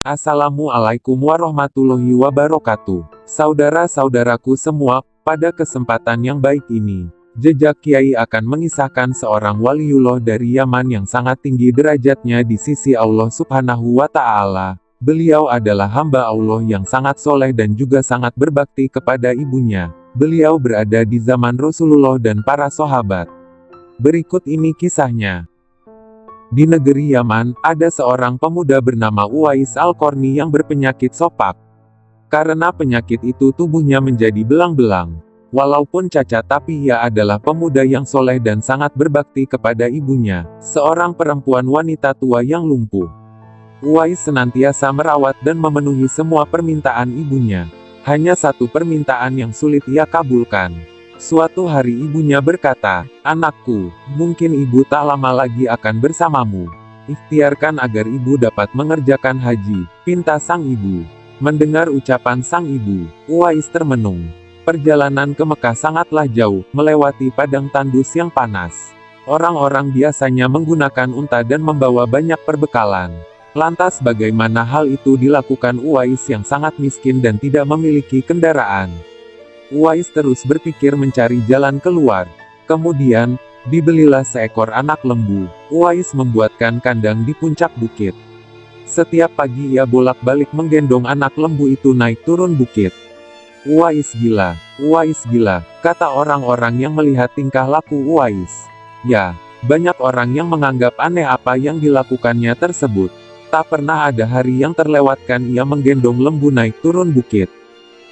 Assalamualaikum warahmatullahi wabarakatuh. Saudara-saudaraku semua, pada kesempatan yang baik ini, Jejak Kiai akan mengisahkan seorang waliullah dari Yaman yang sangat tinggi derajatnya di sisi Allah Subhanahu wa Ta'ala. Beliau adalah hamba Allah yang sangat soleh dan juga sangat berbakti kepada ibunya. Beliau berada di zaman Rasulullah dan para sahabat. Berikut ini kisahnya. Di negeri Yaman, ada seorang pemuda bernama Uwais Al-Qarni yang berpenyakit sopak. Karena penyakit itu tubuhnya menjadi belang-belang. Walaupun cacat tapi ia adalah pemuda yang soleh dan sangat berbakti kepada ibunya, seorang perempuan wanita tua yang lumpuh. Uwais senantiasa merawat dan memenuhi semua permintaan ibunya. Hanya satu permintaan yang sulit ia kabulkan. Suatu hari ibunya berkata, "Anakku, mungkin ibu tak lama lagi akan bersamamu. Ikhtiarkan agar ibu dapat mengerjakan haji," pinta sang ibu. Mendengar ucapan sang ibu, Uwais termenung. Perjalanan ke Mekah sangatlah jauh, melewati padang tandus yang panas. Orang-orang biasanya menggunakan unta dan membawa banyak perbekalan. Lantas bagaimana hal itu dilakukan Uwais yang sangat miskin dan tidak memiliki kendaraan? Uwais terus berpikir mencari jalan keluar. Kemudian, dibelilah seekor anak lembu. Uwais membuatkan kandang di puncak bukit. Setiap pagi ia bolak-balik menggendong anak lembu itu naik turun bukit. Uwais gila, kata orang-orang yang melihat tingkah laku Uwais. Ya, banyak orang yang menganggap aneh apa yang dilakukannya tersebut. Tak pernah ada hari yang terlewatkan ia menggendong lembu naik turun bukit.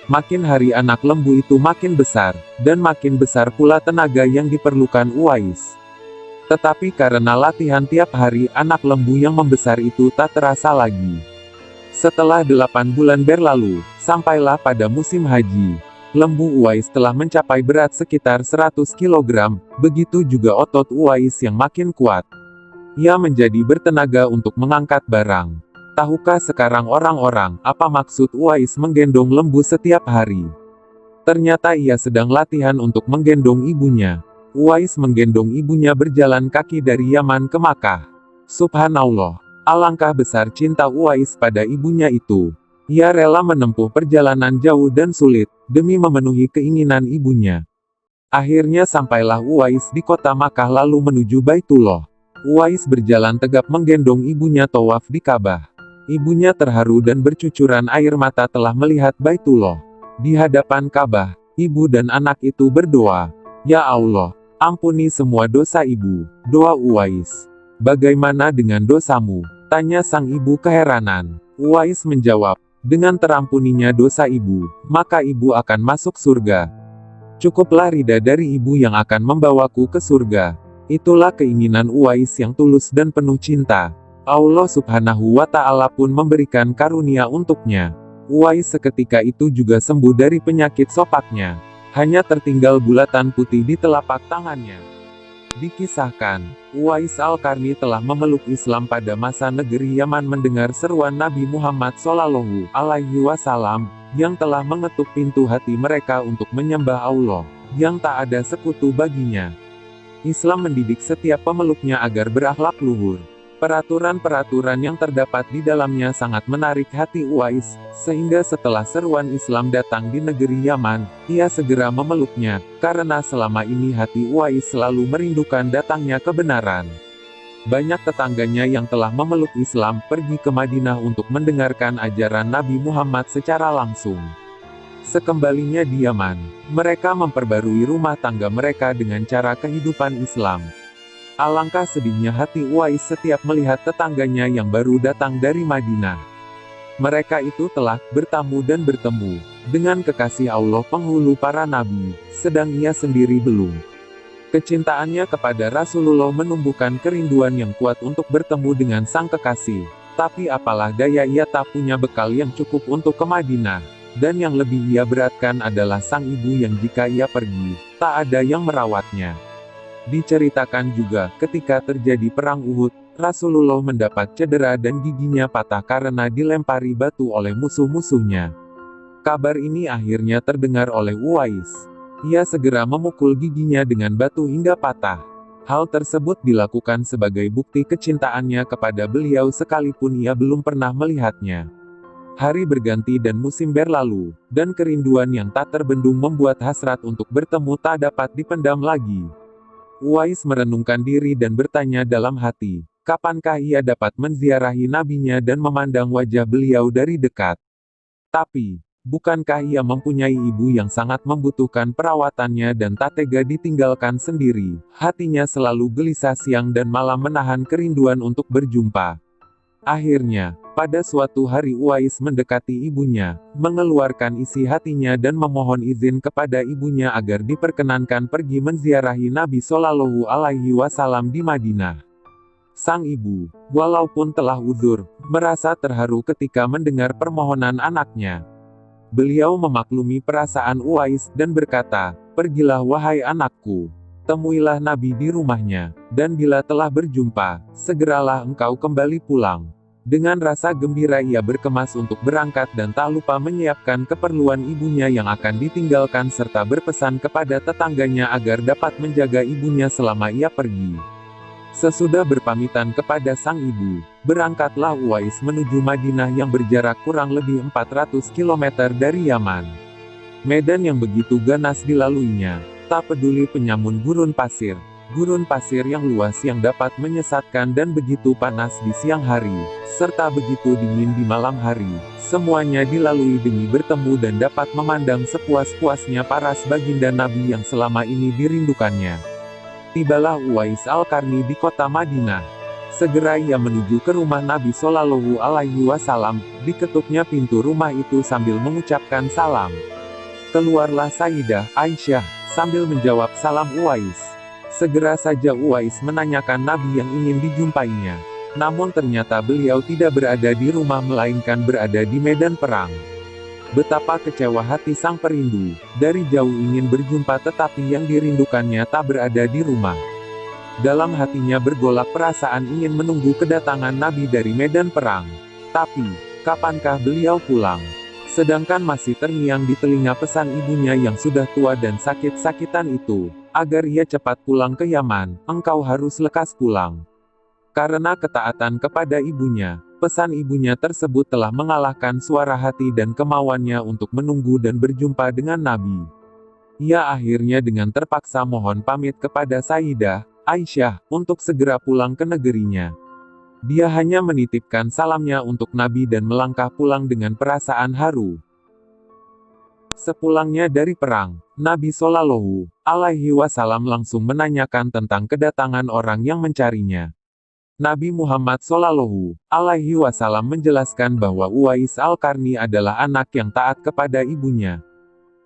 Makin hari anak lembu itu makin besar, dan makin besar pula tenaga yang diperlukan Uwais. Tetapi karena latihan tiap hari, anak lembu yang membesar itu tak terasa lagi. Setelah 8 bulan berlalu, sampailah pada musim haji. Lembu Uwais telah mencapai berat sekitar 100 kg, begitu juga otot Uwais yang makin kuat. Ia menjadi bertenaga untuk mengangkat barang. Tahukah sekarang orang-orang, apa maksud Uwais menggendong lembu setiap hari? Ternyata ia sedang latihan untuk menggendong ibunya. Uwais menggendong ibunya berjalan kaki dari Yaman ke Makkah. Subhanallah, alangkah besar cinta Uwais pada ibunya itu. Ia rela menempuh perjalanan jauh dan sulit, demi memenuhi keinginan ibunya. Akhirnya sampailah Uwais di kota Makkah lalu menuju Baitullah. Uwais berjalan tegap menggendong ibunya tawaf di Ka'bah. Ibunya terharu dan bercucuran air mata telah melihat Baitullah. Di hadapan Ka'bah, ibu dan anak itu berdoa, "Ya Allah, ampuni semua dosa ibu." Doa Uwais. "Bagaimana dengan dosamu?" tanya sang ibu keheranan. Uwais menjawab, "Dengan terampuninya dosa ibu, maka ibu akan masuk surga. Cukuplah ridha dari ibu yang akan membawaku ke surga." Itulah keinginan Uwais yang tulus dan penuh cinta. Allah Subhanahu wa Ta'ala pun memberikan karunia untuknya. Uwais seketika itu juga sembuh dari penyakit sopaknya. Hanya tertinggal bulatan putih di telapak tangannya. Dikisahkan, Uwais Al-Qarni telah memeluk Islam pada masa negeri Yaman mendengar seruan Nabi Muhammad Shallallahu Alaihi Wasallam, yang telah mengetuk pintu hati mereka untuk menyembah Allah, yang tak ada sekutu baginya. Islam mendidik setiap pemeluknya agar berakhlak luhur. Peraturan-peraturan yang terdapat di dalamnya sangat menarik hati Uwais, sehingga setelah seruan Islam datang di negeri Yaman, ia segera memeluknya, karena selama ini hati Uwais selalu merindukan datangnya kebenaran. Banyak tetangganya yang telah memeluk Islam pergi ke Madinah untuk mendengarkan ajaran Nabi Muhammad secara langsung. Sekembalinya di Yaman, mereka memperbarui rumah tangga mereka dengan cara kehidupan Islam. Alangkah sedihnya hati Uwais setiap melihat tetangganya yang baru datang dari Madinah. Mereka itu telah bertamu dan bertemu dengan kekasih Allah penghulu para nabi, sedang ia sendiri belum. Kecintaannya kepada Rasulullah menumbuhkan kerinduan yang kuat untuk bertemu dengan sang kekasih. Tapi apalah daya, ia tak punya bekal yang cukup untuk ke Madinah. Dan yang lebih ia beratkan adalah sang ibu yang jika ia pergi, tak ada yang merawatnya. Diceritakan juga, ketika terjadi perang Uhud, Rasulullah mendapat cedera dan giginya patah karena dilempari batu oleh musuh-musuhnya. Kabar ini akhirnya terdengar oleh Uwais. Ia segera memukul giginya dengan batu hingga patah. Hal tersebut dilakukan sebagai bukti kecintaannya kepada beliau sekalipun ia belum pernah melihatnya. Hari berganti dan musim berlalu, dan kerinduan yang tak terbendung membuat hasrat untuk bertemu tak dapat dipendam lagi. Uwais merenungkan diri dan bertanya dalam hati, kapankah ia dapat menziarahi nabinya dan memandang wajah beliau dari dekat? Tapi, bukankah ia mempunyai ibu yang sangat membutuhkan perawatannya dan tak tega ditinggalkan sendiri? Hatinya selalu gelisah siang dan malam menahan kerinduan untuk berjumpa. Akhirnya, pada suatu hari Uwais mendekati ibunya, mengeluarkan isi hatinya dan memohon izin kepada ibunya agar diperkenankan pergi menziarahi Nabi Shallallahu Alaihi Wasallam di Madinah. Sang ibu, walaupun telah uzur, merasa terharu ketika mendengar permohonan anaknya. Beliau memaklumi perasaan Uwais dan berkata, "Pergilah wahai anakku, temuilah Nabi di rumahnya, dan bila telah berjumpa, segeralah engkau kembali pulang." Dengan rasa gembira ia berkemas untuk berangkat dan tak lupa menyiapkan keperluan ibunya yang akan ditinggalkan serta berpesan kepada tetangganya agar dapat menjaga ibunya selama ia pergi. Sesudah berpamitan kepada sang ibu, berangkatlah Uwais menuju Madinah yang berjarak kurang lebih 400 km dari Yaman. Medan yang begitu ganas dilaluinya, tak peduli penyamun gurun pasir yang luas yang dapat menyesatkan dan begitu panas di siang hari, serta begitu dingin di malam hari, semuanya dilalui demi bertemu dan dapat memandang sepuas-puasnya paras baginda Nabi yang selama ini dirindukannya. Tibalah Uwais Al-Qarni di kota Madinah. Segera ia menuju ke rumah Nabi Shallallahu Alaihi Wasallam. Diketuknya pintu rumah itu sambil mengucapkan salam. Keluarlah Sayyidah Aisyah, sambil menjawab salam Uwais. Segera saja Uwais menanyakan Nabi yang ingin dijumpainya. Namun ternyata beliau tidak berada di rumah melainkan berada di medan perang. Betapa kecewa hati sang perindu, dari jauh ingin berjumpa tetapi yang dirindukannya tak berada di rumah. Dalam hatinya bergolak perasaan ingin menunggu kedatangan Nabi dari medan perang. Tapi, kapankah beliau pulang? Sedangkan masih terngiang di telinga pesan ibunya yang sudah tua dan sakit-sakitan itu, agar ia cepat pulang ke Yaman, engkau harus lekas pulang. Karena ketaatan kepada ibunya, pesan ibunya tersebut telah mengalahkan suara hati dan kemauannya untuk menunggu dan berjumpa dengan Nabi. Ia akhirnya dengan terpaksa mohon pamit kepada Sayyidah Aisyah untuk segera pulang ke negerinya. Dia hanya menitipkan salamnya untuk Nabi dan melangkah pulang dengan perasaan haru. Sepulangnya dari perang, Nabi Shallallahu Alaihi Wasallam langsung menanyakan tentang kedatangan orang yang mencarinya. Nabi Muhammad Shallallahu Alaihi Wasallam menjelaskan bahwa Uwais Al-Qarni adalah anak yang taat kepada ibunya.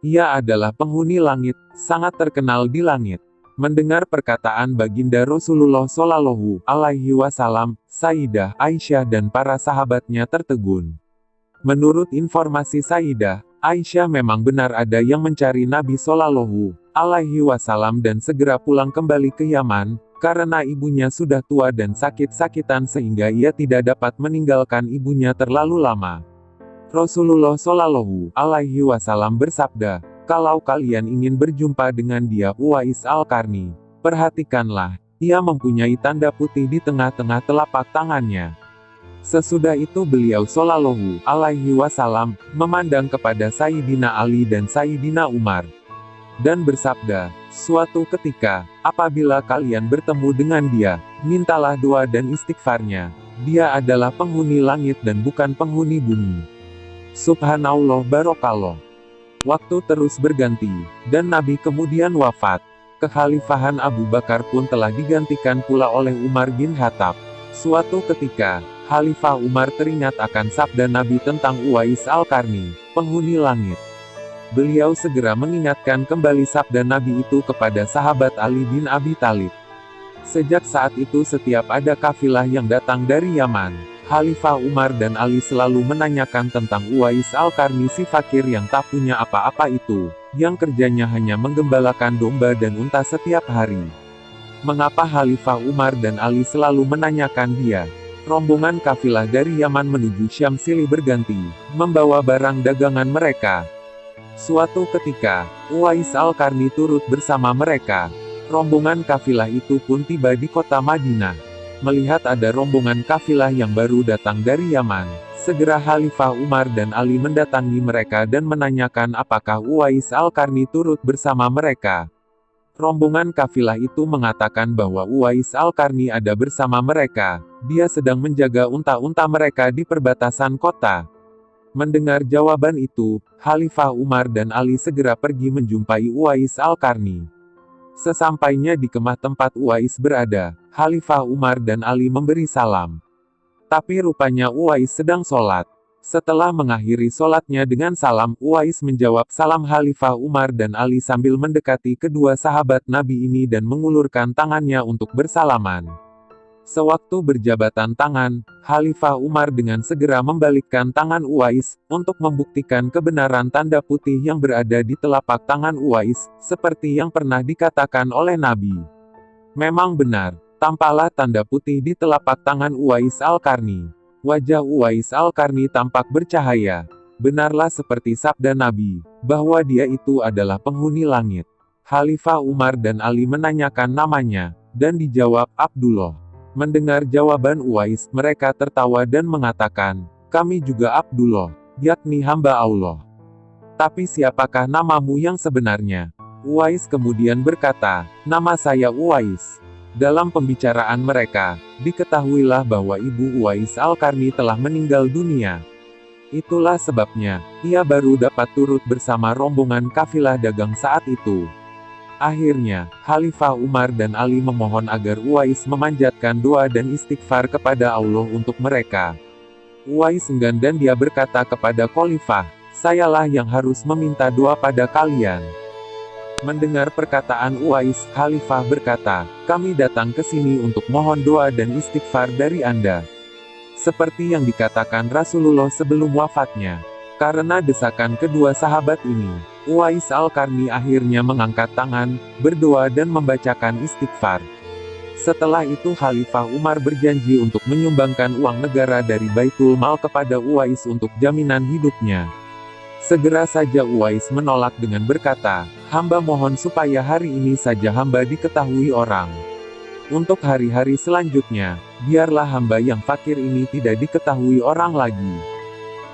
Ia adalah penghuni langit, sangat terkenal di langit. Mendengar perkataan baginda Rasulullah Shallallahu Alaihi Wasallam, Sayyidah Aisyah dan para sahabatnya tertegun. Menurut informasi Sayyidah Aisyah memang benar ada yang mencari Nabi Shallallahu Alaihi Wasallam dan segera pulang kembali ke Yaman, karena ibunya sudah tua dan sakit-sakitan sehingga ia tidak dapat meninggalkan ibunya terlalu lama. Rasulullah Shallallahu Alaihi Wasallam bersabda, kalau kalian ingin berjumpa dengan dia Uwais Al-Qarni, perhatikanlah, ia mempunyai tanda putih di tengah-tengah telapak tangannya. Sesudah itu beliau Shallallahu Alaihi Wasallam memandang kepada Sayyidina Ali dan Sayyidina Umar, dan bersabda, suatu ketika, apabila kalian bertemu dengan dia, mintalah doa dan istighfarnya. Dia adalah penghuni langit dan bukan penghuni bumi. Subhanallah barokallah. Waktu terus berganti, dan Nabi kemudian wafat. Kekhalifahan Abu Bakar pun telah digantikan pula oleh Umar bin Khattab. Suatu ketika, Khalifah Umar teringat akan sabda Nabi tentang Uwais Al-Qarni, penghuni langit. Beliau segera mengingatkan kembali sabda Nabi itu kepada sahabat Ali bin Abi Thalib. Sejak saat itu setiap ada kafilah yang datang dari Yaman, Khalifah Umar dan Ali selalu menanyakan tentang Uwais Al-Qarni si fakir yang tak punya apa-apa itu, yang kerjanya hanya menggembalakan domba dan unta setiap hari. Mengapa Khalifah Umar dan Ali selalu menanyakan dia? Rombongan kafilah dari Yaman menuju Syam silih berganti, membawa barang dagangan mereka. Suatu ketika, Uwais Al-Qarni turut bersama mereka. Rombongan kafilah itu pun tiba di kota Madinah. Melihat ada rombongan kafilah yang baru datang dari Yaman, Segera Khalifah Umar dan Ali mendatangi mereka dan menanyakan apakah Uwais Al-Qarni turut bersama mereka. Rombongan kafilah itu mengatakan bahwa Uwais Al-Qarni ada bersama mereka. Dia sedang menjaga unta-unta mereka di perbatasan kota. Mendengar jawaban itu, Khalifah Umar dan Ali segera pergi menjumpai Uwais Al-Qarni. Sesampainya di kemah tempat Uwais berada, Khalifah Umar dan Ali memberi salam. Tapi rupanya Uwais sedang sholat. Setelah mengakhiri sholatnya dengan salam, Uwais menjawab salam Khalifah Umar dan Ali sambil mendekati kedua sahabat Nabi ini dan mengulurkan tangannya untuk bersalaman. Sewaktu berjabatan tangan, Khalifah Umar dengan segera membalikkan tangan Uwais, untuk membuktikan kebenaran tanda putih yang berada di telapak tangan Uwais, seperti yang pernah dikatakan oleh Nabi. Memang benar. Tampaklah tanda putih di telapak tangan Uwais Al-Qarni. Wajah Uwais Al-Qarni tampak bercahaya. Benarlah seperti sabda Nabi, bahwa dia itu adalah penghuni langit. Khalifah Umar dan Ali menanyakan namanya, dan dijawab Abdullah. Mendengar jawaban Uwais, mereka tertawa dan mengatakan, kami juga Abdullah, yakni hamba Allah. Tapi siapakah namamu yang sebenarnya? Uwais kemudian berkata, nama saya Uwais. Dalam pembicaraan mereka, diketahuilah bahwa ibu Uwais Al-Qarni telah meninggal dunia. Itulah sebabnya, ia baru dapat turut bersama rombongan kafilah dagang saat itu. Akhirnya, Khalifah Umar dan Ali memohon agar Uwais memanjatkan doa dan istighfar kepada Allah untuk mereka. Uwais enggan dan dia berkata kepada Khalifah, sayalah yang harus meminta doa pada kalian. Mendengar perkataan Uwais, Khalifah berkata, kami datang ke sini untuk mohon doa dan istighfar dari Anda. Seperti yang dikatakan Rasulullah sebelum wafatnya. Karena desakan kedua sahabat ini, Uwais Al-Qarni akhirnya mengangkat tangan, berdoa dan membacakan istighfar. Setelah itu Khalifah Umar berjanji untuk menyumbangkan uang negara dari Baitul Mal kepada Uwais untuk jaminan hidupnya. Segera saja Uwais menolak dengan berkata, hamba mohon supaya hari ini saja hamba diketahui orang. Untuk hari-hari selanjutnya, biarlah hamba yang fakir ini tidak diketahui orang lagi.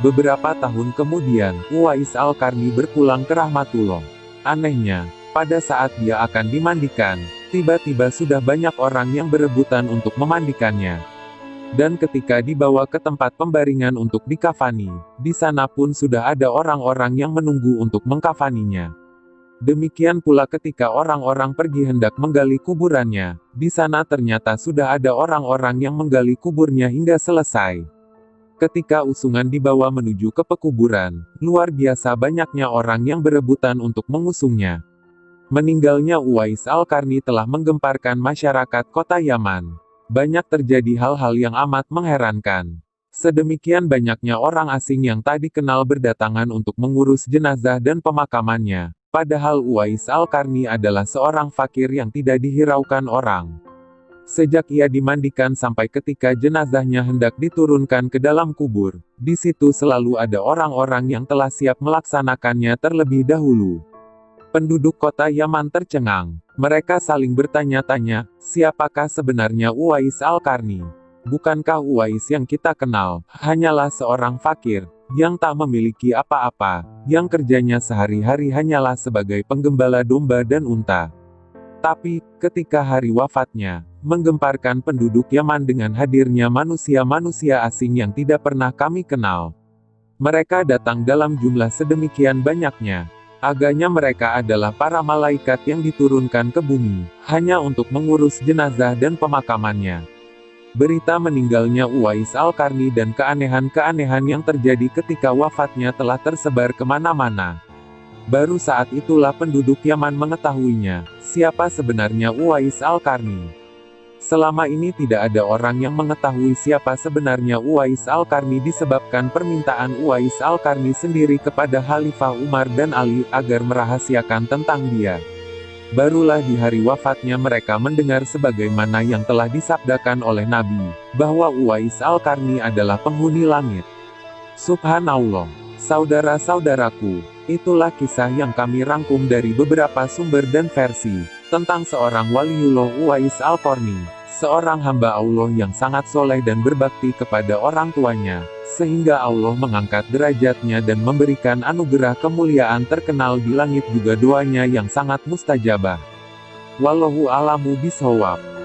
Beberapa tahun kemudian, Uwais Al-Qarni berpulang ke rahmatullah. Anehnya, pada saat dia akan dimandikan, tiba-tiba sudah banyak orang yang berebutan untuk memandikannya. Dan ketika dibawa ke tempat pembaringan untuk dikafani, di sana pun sudah ada orang-orang yang menunggu untuk mengkafaninya. Demikian pula ketika orang-orang pergi hendak menggali kuburannya, di sana ternyata sudah ada orang-orang yang menggali kuburnya hingga selesai. Ketika usungan dibawa menuju ke pekuburan, luar biasa banyaknya orang yang berebutan untuk mengusungnya. Meninggalnya Uwais Al-Qarni telah menggemparkan masyarakat kota Yaman. Banyak terjadi hal-hal yang amat mengherankan. Sedemikian banyaknya orang asing yang tak dikenal berdatangan untuk mengurus jenazah dan pemakamannya. Padahal Uwais Al-Qarni adalah seorang fakir yang tidak dihiraukan orang. Sejak ia dimandikan sampai ketika jenazahnya hendak diturunkan ke dalam kubur, di situ selalu ada orang-orang yang telah siap melaksanakannya terlebih dahulu. Penduduk kota Yaman tercengang. Mereka saling bertanya-tanya, siapakah sebenarnya Uwais Al-Qarni? Bukankah Uwais yang kita kenal, hanyalah seorang fakir, yang tak memiliki apa-apa, yang kerjanya sehari-hari hanyalah sebagai penggembala domba dan unta. Tapi, ketika hari wafatnya, menggemparkan penduduk Yaman dengan hadirnya manusia-manusia asing yang tidak pernah kami kenal. Mereka datang dalam jumlah sedemikian banyaknya. Agaknya mereka adalah para malaikat yang diturunkan ke bumi, hanya untuk mengurus jenazah dan pemakamannya. Berita meninggalnya Uwais Al-Qarni dan keanehan-keanehan yang terjadi ketika wafatnya telah tersebar kemana-mana. Baru saat itulah penduduk Yaman mengetahuinya, siapa sebenarnya Uwais Al-Qarni. Selama ini tidak ada orang yang mengetahui siapa sebenarnya Uwais Al-Qarni disebabkan permintaan Uwais Al-Qarni sendiri kepada Khalifah Umar dan Ali agar merahasiakan tentang dia. Barulah di hari wafatnya mereka mendengar sebagaimana yang telah disabdakan oleh Nabi, bahwa Uwais Al-Qarni adalah penghuni langit. Subhanallah. Saudara-saudaraku, itulah kisah yang kami rangkum dari beberapa sumber dan versi tentang seorang waliullah Uwais Al-Qarni. seorang hamba Allah yang sangat soleh dan berbakti kepada orang tuanya, sehingga Allah mengangkat derajatnya dan memberikan anugerah kemuliaan terkenal di langit juga doanya yang sangat mustajabah. Wallahu a'lamu bishawab.